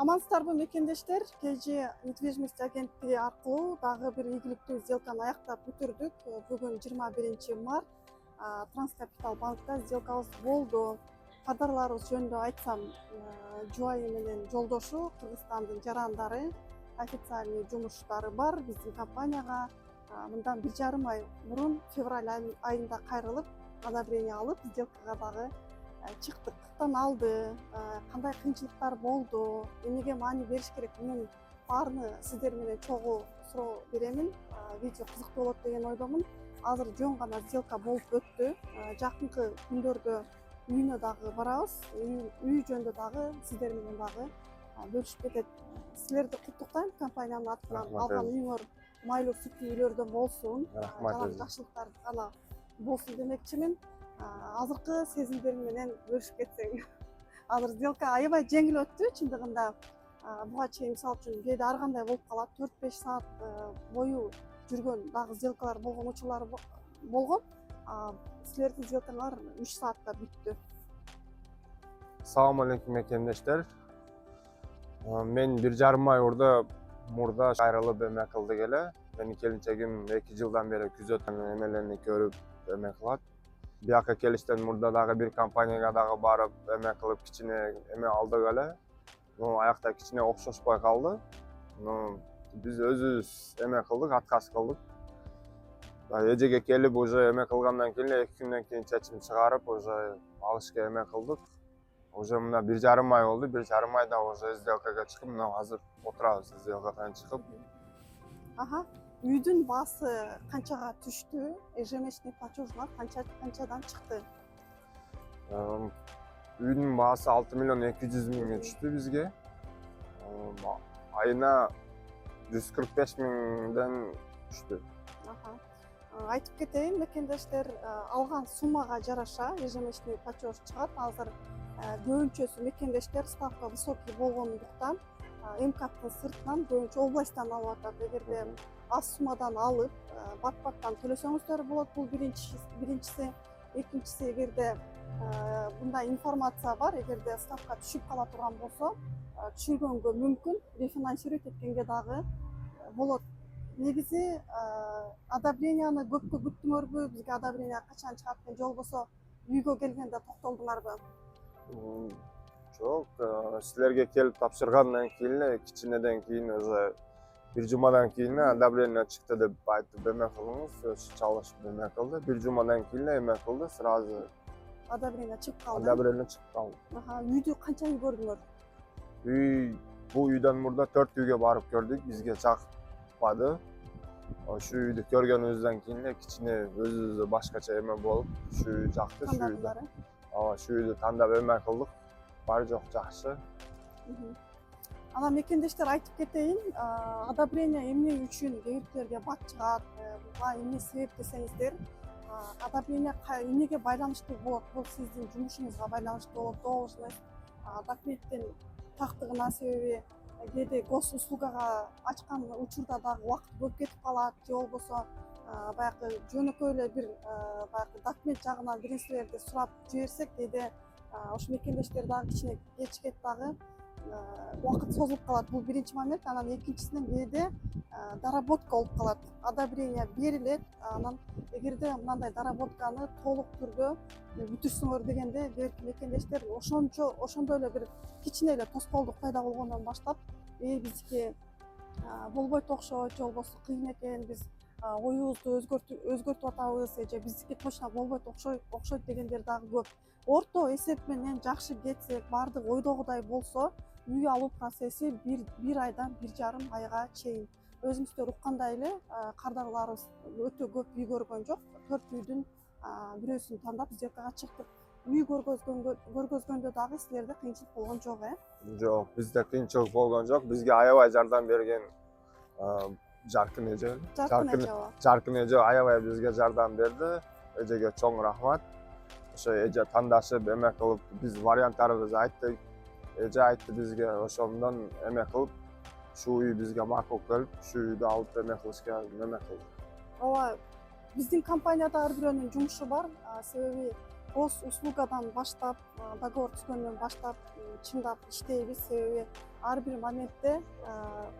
Амансыздарбы мекендештер, KG недвижимость агенттиги аркылуу дагы бир ийгиликтүү сделканы аяктап бүтүрдүк. Бүгүн 21 март Транскапитал банкта сделкабыз болду. Кадрларыбыз жөнүндө айтсам, жубайы менен жолдошу Кыргызстандын жарандары, официальный жумуштары бар биздин компанияга. Мындан 1,5 ай мурун февраль айында кайрылып, одобрение алып, сделкага дагы чыктык. Алды, кандай кыйынчылыктар болду, эмнеге маани бериш керек, мунун баарыны сиздер менен чогуу суроо беремин. Видео кызыктуу болот деген ойдомун. Азыр жөн гана сделка болуп өттү. Жакынкы күндөрдө үйүнө дагы барабыз. Үй жөнүндө дагы сиздер менен дагы бөлүшүп кетет. Силерди куттуктайм компаниянын атынан. Алган үйүңөр майлуу сүттүү үйлөрдөн болсун. Рахмат. Жакшылыктар гана болсун демекчимин. Азыркы сезимдерим менен бөлүшүп кетсең. Азыр сделка аябай жеңил өттү. Чындыгында буга чейин мисалы үчүн кээде ар кандай болуп калат. 4-5 саат бою жүргөн дагы сделкалар болгон учурлар болгон. Силердин сделкаңар 3 саатта бүттү. Салам алейкум мекендештер. Мен 1,5 ай мурда кайрылып эме кылдык эле. Менин келинчегим 2 жылдан бери күзөтүн эмелерин көрүп эме кылат. Бияка келиштен мурда дагы бир компанияга дагы барып эме кылып кичине эме алдык эле. Аякта кичине окшошпой калды. Биз өзүбүз эме кылдык, отказ кылдык. Эжеге келип уже эме кылгандан кийин 2 күндөн кийин чечим чыгарып, уже алышка эме кылдык. Уже мына 1,5 ай болду. 1,5 айда уже сделкага чыгып, мына азыр отурабыз сделкадан чыгып. Үйдүн баасы канчага түштү? Ежемесячный платежуңар канчадан чыкты? Үйдүн баасы 6,200,000 түштү бизге. Айына 145,000ден түштү. Айтып кетейин мекендештер, алган суммага жараша ежемесячный платеж чыгат. Азыр көбүнчөсү мекендештер ставка высокий болгондуктан МКаттын сыртынан көбүнчө областтан алып атат. Эгерде аз суммадан алып, бат-баттан төлөсөңүздөр болот. Бул биринчиси. Экинчиси, эгерде мындай информация бар, эгерде ставка түшүп кала турган болсо, түшүргөнгө мүмкүн, рефинансировать эткенге дагы болот. Негизи одобренияны көпкө күттүңөрбү? Бизге одобрение качан чыгат же болбосо үйгө келгенде токтолдуңарбы? Жок, силерге келип тапшыргандан кийин эле кичинеден кийин уже бир жумадан кийин одобрение чыкты деп айтып эме кылдыңыз, чалышып эме кылды. Бир жумадан кийин эле эме кылды, сразу одобрение чыгып калды. Одобрение чыгып калды. Үйдү канча үй көрдүңөр? Бул үйдөн мурда 4 үйгө барып көрдүк, бизге жакпады. Ошо үйдү көргөнүбүздөн кийин эле кичине өзүбүздө башкача эме болуп, ушу үй жакты, ушу үйдө. Ушу үйдү тандап эме кылдык. Бар жок жакшы. Анан мекендештер айтып кетейин, одобрение эмне үчүн кээ бирлерге бат чыгат, буга эмне себеп десеңиздер, одобрение эмнеге байланыштуу болот? Бул сиздин жумушуңузга байланыштуу болот, должность, документтин тактыгына себеби, кээде госуслугага ачкан учурда дагы убакыт көп кетип калат, же болбосо баягы жөнөкөй эле бир баягы документ жагынан бир нерселерди сурап жиберсек, кээде ошо мекендештер дагы кичине кечикет дагы, убакыт созулуп калат. Бул биринчи момент. Анан экинчисинен кээде доработка болуп калат. Одобрение берилет, анан эгерде мындай доработканы толук түрдө бүтүрсүңөр дегенде, мекендештер ошондой эле бир кичине эле тоскоолдук пайда болгондон баштап, биздики болбойт окшойт, же болбосо кыйын экен, биз оюбузду өзгөртүп атабыз, же биздики точно болбойт окшойт дегендер дагы көп. Орто эсеп менен жакшы кетсек, баардык ойдогудай болсо, үй алуу процесси 1 айдан 1,5 айга чейин. Өзүңүздөр уккандай эле, кардарларыбыз өтө көп үй көргөн жок. 4 үйдүн бирөөсүн тандап сделкага чыктык. Үй көргөзгөндө дагы силерде кыйынчылык болгон жок, Жок, бизде кыйынчылык болгон жок. Бизге аябай жардам берген Жаркын эже. Жаркын эже аябай бизге жардам берди. Эжеге чоң рахмат. Ошо эже тандашып эме кылып, биз варианттарыбызды айттык. Эже айтты бизге, ошондон эме кылып, ушу үй бизге макул келип, ушу үйдү алып эме кылышка эме кылдык. Ооба, биздин компанияда ар бирөөнүн жумушу бар. Себеби гос услугадан баштап, договор түзгөндөн баштап чындап иштейбиз. Себеби ар бир моментте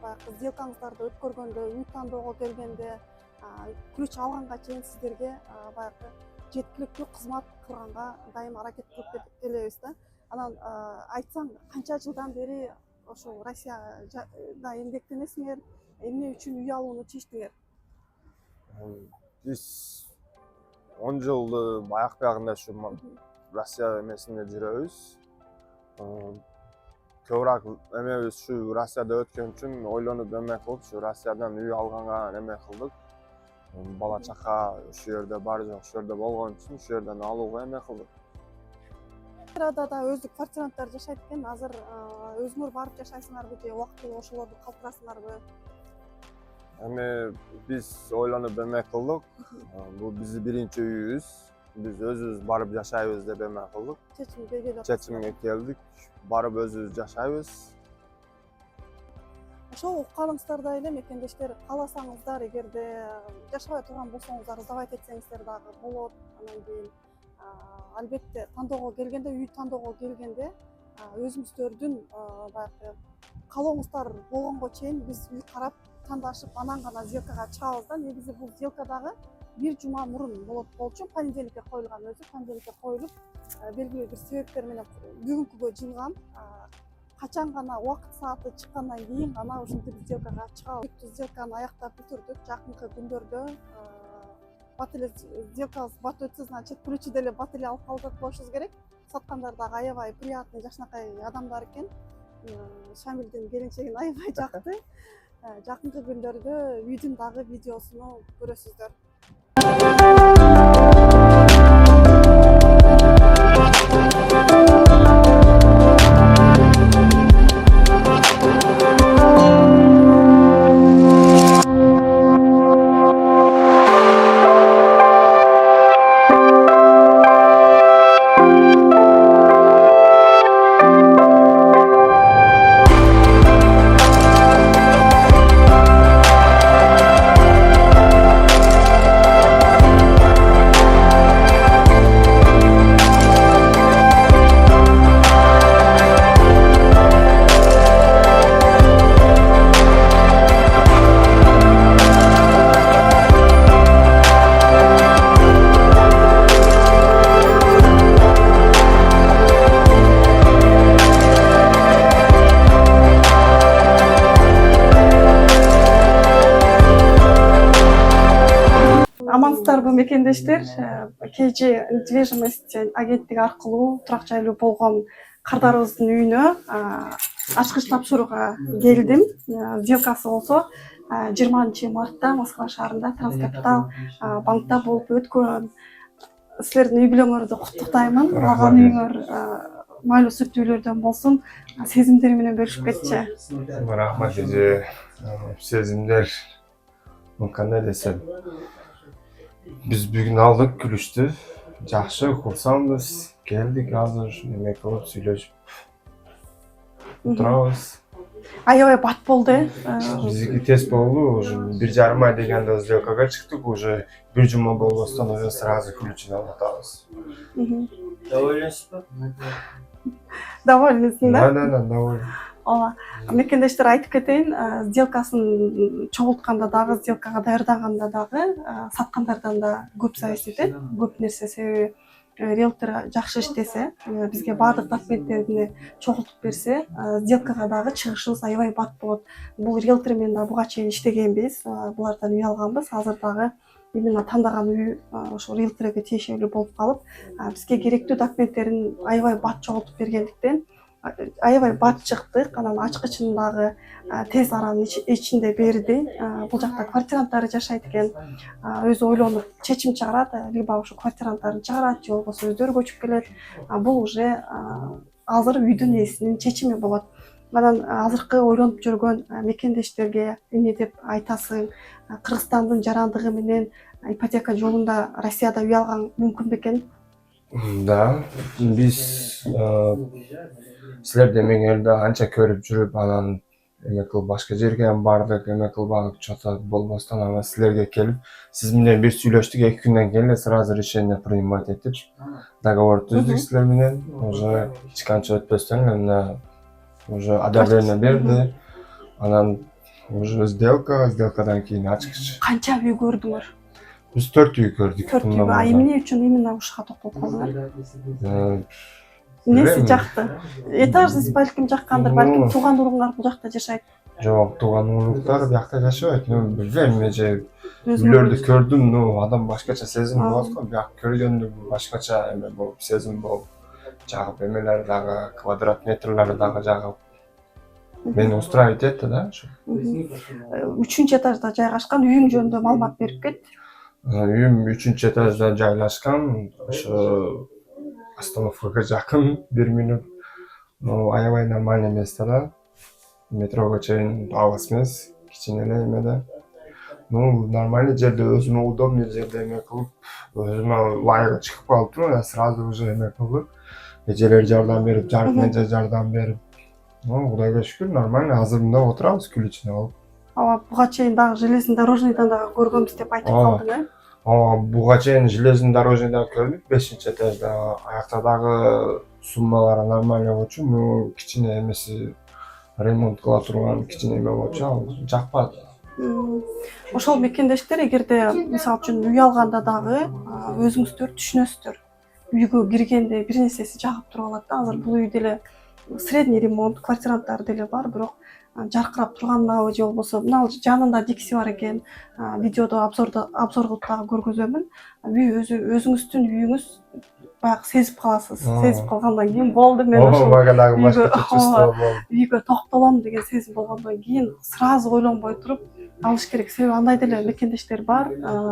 баягы сделкаңыздарды өткөргөндө, үй тандоого келгенде, ключ алганга чейин сиздерге баягы жеткиликтүү кызмат кылганга дайым аракет кылып келебиз да. Анан айтсаң, канча жылдан бери ошол Россияда эмгектенесиңер, эмне үчүн үй алууну чечтиңер? Биз 10 жылды баяк биягында ушу Россия эмесинде жүрөбүз. Көбүрөөк эмебиз ушу Россияда өткөн үчүн ойлонуп эме кылып, ушу Россиядан үй алганга эме кылдык. Бала чака ушу жерде бар жок, ушу жерде болгон үчүн ушу жерден алууга эме кылдык. Квартирада да өзү квартиранттар жашайт экен. Азыр өзүңөр барып жашайсыңарбы же убактылуу ошолорду калтырасыңарбы? Эми биз ойлонуп эме кылдык. Бул биздин биринчи үйүбүз. Биз өзүбүз барып жашайбыз деп эме кылдык. Чечимге келдик. Барып өзүбүз жашайбыз. Ошол укканыңыздарда эле мекендештер, кааласаңыздар, эгерде жашабай турган болсоңуздар, сдавать этсеңиздер дагы болот. Анан кийин албетте тандоого келгенде, үй тандоого келгенде өзүңүздөрдүн баягы каалооңуздар болгонго чейин биз үй карап тандашып, анан гана сделкага чыгабыз да. Негизи бул сделка дагы бир жума мурун болот болчу. Понедельникке коюлган өзү, понедельникке коюлуп, белгилүү бир себептер менен бүгүнкүгө жылган. Качан гана убакыт сааты чыккандан кийин гана ушинтип сделкага чыгабыз. Сделканы аяктап бүтүрдүк. Жакынкы күндөрдө бат эле сделкабыз бат өтсө, значит, ключи деле бат эле алып калып болушубуз керек. Саткандар дагы аябай приятный, жакшынакай адамдар экен. Шамилдин келинчегин аябай жакты. Жакынкы күндөрдө үйдүн дагы видеосуну көрөсүздөр. Амансыздарбы мекендештер? KG недвижимость агенттиги аркылуу турак жайлуу болгон кардарыбыздын үйүнө ачкыч тапшырууга келдим. Сделкасы болсо 20-мартта Москва шаарында Транскапитал банкта болуп өткөн. Силердин үй бүлөңөрдү куттуктаймын. Алган үйүңөр майлуу сүттүүлөрдөн болсун. Сезимдери менен бөлүшүп кетчи. Рахмат эже. Сезимдер кандай десем, биз бүгүн алдык күлүштү. Жакшы, курсанбыз. Келдик азыр эме кылып сүйлөшүп турабыз. Аябай бат болду. Биздики тез болду. Уже 1,5 ай дегенде сделкага чыктык. Уже бир жума болбостон уже сразу ключун алып атабыз. Довольнсызбы? Довольнысың да? Да, доволен. Ооба. Мекендештер айтып кетейин, сделкасын чогултканда дагы, сделкага даярдаганда дагы саткандардан да көп зависит этет. Көп нерсе, себеби риэлтор жакшы иштесе, бизге баардык документтерди чогултуп берсе, сделкага дагы чыгышыбыз аябай бат болот. Бул риэлтор менен да буга чейин иштегенбиз, булардан үй алганбыз. Азыр дагы именно тандаган үй ошол риэлторго тиешелүү болуп калып, бизге керектүү документтерин аябай бат чогултуп бергендиктен аябай бат чыктык. Анан ачкычын дагы тез аранын ичинде берди. Бул жакта квартиранттары жашайт экен. Өзү ойлонуп чечим чыгарат, либо ошо квартиранттарын чыгарат, же болбосо өздөрү көчүп келет. Бул уже азыр үйдүн ээсинин чечими болот. Анан азыркы ойлонуп жүргөн мекендештерге эмне деп айтасың? Кыргызстандын жарандыгы менен ипотека жолунда Россияда үй алган мүмкүн бекен? Да, биз силерди меңерде анча көрүп жүрүп, анан эме кылып башка жерге ham бардык, эме кылбадык, что-то болбостон анан силерге келип, сиз менен бир сүйлөштүк, 2 күндөн кийин эле сразу решение принимать этип, договор түздүк силер менен. Уже эч канча өтпөстөн эле мына уже одобрение берди. Анан уже сделкадан кийин ачкыч. Канча үй көрдүңөр? Биз 4 үй көрдүк. 4 үй. А эмне үчүн именно ушуга токтолуп калдыңар? Несі жақты? Этажсыз балким жаққандыр, балким туған уруңар бул жакта жашайт. Жок, тууган уруктар биякта жашабайт. Билбейм, мен же үйлөрдү көрдүм, адам башкача сезим болот го. Бияк көргөндө башкача эме болуп, сезим болуп, жагып эмелер дагы, квадрат метрлери дагы жагып. Мени устраивать этти да, ушу. 3-чү этажда жайгашкан үйүң жөнүндө маалымат берип кет. Үйүм 3-чү этажда жайлашкан, ошо остановкага жакын 1 минут. Аябай нормальный место да. Метрого чейин алыс эмес, кичине эле эмеде. Нормальный жерде, өзүмө удобный жерде эме кылып, өзүмө лайыгы чыгып калыптыр, сразу уже эме кылып, эжелер жардам берип, жаркын эже жардам берип. Кудайга шүкүр, нормально. Азыр мында отурабыз күл ичине алып. Буга чейин дагы железный дорожныйдан дагы көргөнбүз деп айтып калдың, Буга чейин железный дорожныйдан көрдүк, 5-чи этажда. Аякта дагы суммалары нормально болчу, кичине эмеси ремонт кыла турган кичине эме болчу, ал жакпады. Ошол мекендештер эгерде мисалы үчүн үй алганда дагы өзүңүздөр түшүнөсүздөр. Үйгө киргенде бир нерсеси жагып туруп алат да. Азыр бул үй деле средний ремонт, квартиранттар деле бар, бирок жаркырап турганабы же болбосо мына жанында дикси бар экен. Видеодо обзор кылып дагы көргөзөмүн. Үй өзүңүздүн үйүңүз баягы сезип каласыз. Сезип калгандан кийин болду, мен ошол үйгө токтолом деген сезим болгондон кийин сразу ойлонбой туруп алыш керек. Себеби андай деле мекендештер бар,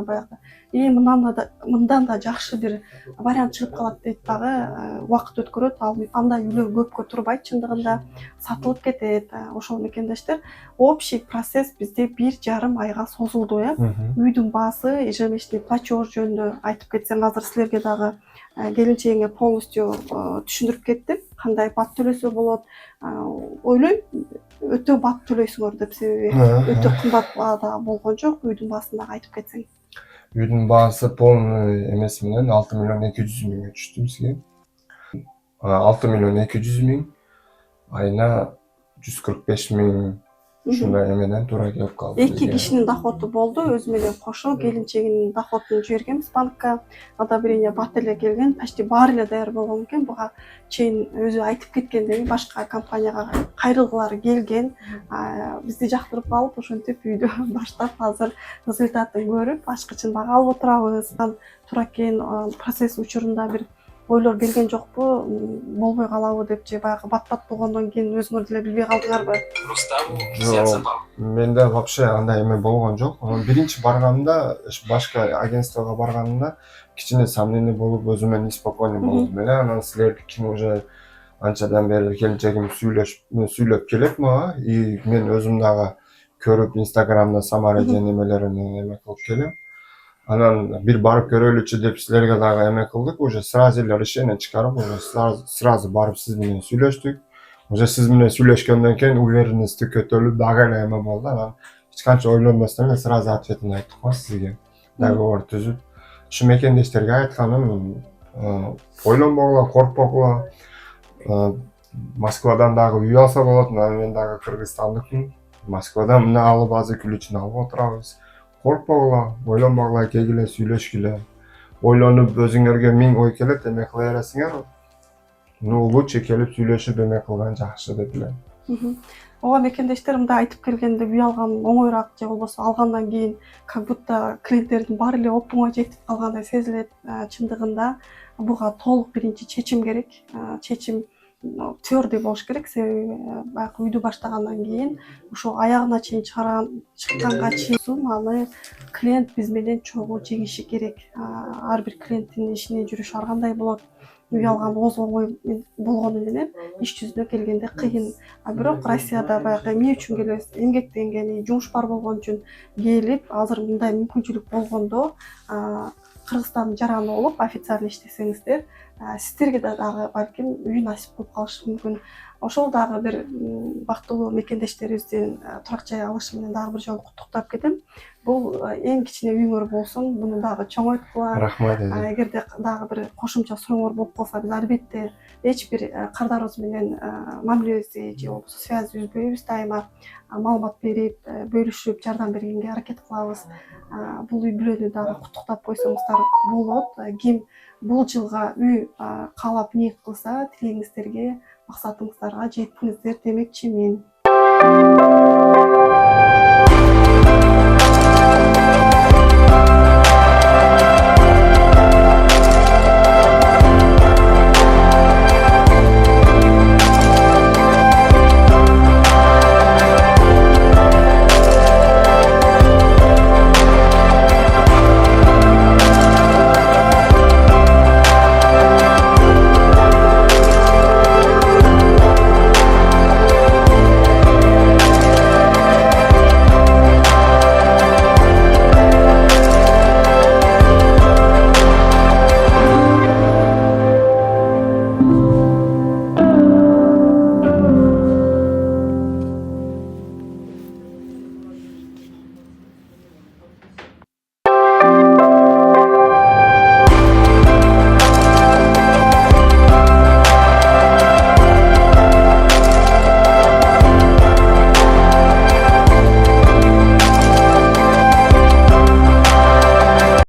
баягы мындан да жакшы бир вариант чыгып калат дейт дагы, убакыт өткөрөт, андай үйлөр көпкө турбайт, чындыгында сатылып кетет. Ошол мекендештер общий процесс бизде 1,5 айга созулду, Үйдүн баасы, ежемесячный платеж жөнүндө айтып кетсең, азыр силерге дагы келинчегиңе полностью түшүндүрүп кеттим, кандай бат төлөсө болот. Ойлойм, өтө бат төлөйсүңөр деп, себеби өтө кымбат да болгон жок. Үйдүн баасын дагы айтып кетсең. Үйдүн баасы полный эмеси менен 6 миллион 200 миңге түштү бизге. 6 миллион 200 миң, айына 145 миң ушундай эмеден туура келип калды. 2 кишинин доходу болду, өзү менен кошо келинчегинин доходун жибергенбиз банкка, одобрение бат эле келген, почти баары эле даяр болгон экен. Буга чейин өзү айтып кеткендей башка компанияга кайрылгылары келген, бизди жактырып калып, ошентип үйдү баштап, азыр результатын көрүп, ачкычын дагы алып отурабыз. Туура экен, процесс учурунда бир ойлор келген жокпу, болбой калабы деп же баягы бат-бат болгондон кийин өзүңөр деле билбей калдыңарбы? Менде вообще андай эме болгон жок. Биринчи барганымда, башка агентствого барганымда кичине сомнение болуп, өзүм менен неспокойный болдум эле. Анан силерди ким уже анчадан бери келинчегим сүйлөп келет мага, и мен өзүм дагы көрүп Инстаграмда Самара эмелерин эме кылып келем. Анан бир барып көрөлүчү деп силерге дагы эме кылдык, уже сразу эле решение чыгарып, уже сразу барып сиз менен сүйлөштүк. Уже сиз менен сүйлөшкөндөн кийин уверенности көтөрүлүп дагы эле эме болду. Анан эч канча ойлонбостон эле сразу ответин айттык го сизге. Договор түзүп. Ушу мекендештерге айтканым, ойлонбогула, коркпогула. Москвадан дагы үй алса болот, мен дагы кыргызстандыкмын. Москвадан мына алып азыр күл үчүн алып отурабыз. Коркпогула, ойлонбогула, келгиле, сүйлөшкүлө. Ойлонуп өзүңөргө 1000 ой келет, эме кыла бересиңер. Лучше келип сүйлөшүп эме кылган жакшы деп элем. Ооба, мекендештер мындай айтып келгенде үй алган оңойраак же болбосо алгандан кийин как будто клиенттердин баары эле оп оңой жетип калгандай сезилет. Чындыгында буга толук биринчи чечим керек. Чечим твердый болуш керек, себеби баягы үйдү баштагандан кийин ошо аягына чейин чыкканга чейин аны клиент биз менен чогуу жеңиши керек. Ар бир клиенттин ишине жүрүшү ар кандай болот. Үй алган оңой болгону менен иш жүзүнө келгенде кыйын. Бирок Россияда баягы эмне үчүн келебиз? Эмгектенгени, жумуш бар болгон үчүн келип, азыр мындай мүмкүнчүлүк болгондо Кыргызстандын жараны болуп официально иштесеңиздер, сиздерге дагы балким үй насип кылып калышы мүмкүн. Ошол дагы бир бактылуу мекендештерибиздин турак жай алышы менен дагы бир жолу куттуктап кетем. Бул эң кичине үйүңөр болсун, буну дагы чоңойткула. Рахмат эже. Эгерде дагы бир кошумча сурооңор болуп калса, биз албетте эч бир кардарыбыз менен мамилебизди же болбосо связь үзбөйбүз, дайыма маалымат берип, бөлүшүп, жардам бергенге аракет кылабыз. Бул үй бүлөнү дагы куттуктап койсоңуздар болот. Ким бул жылга үй каалап ниет кылса, тилегиңиздерге, максатыңыздарга жеттиңиздер демекчимин.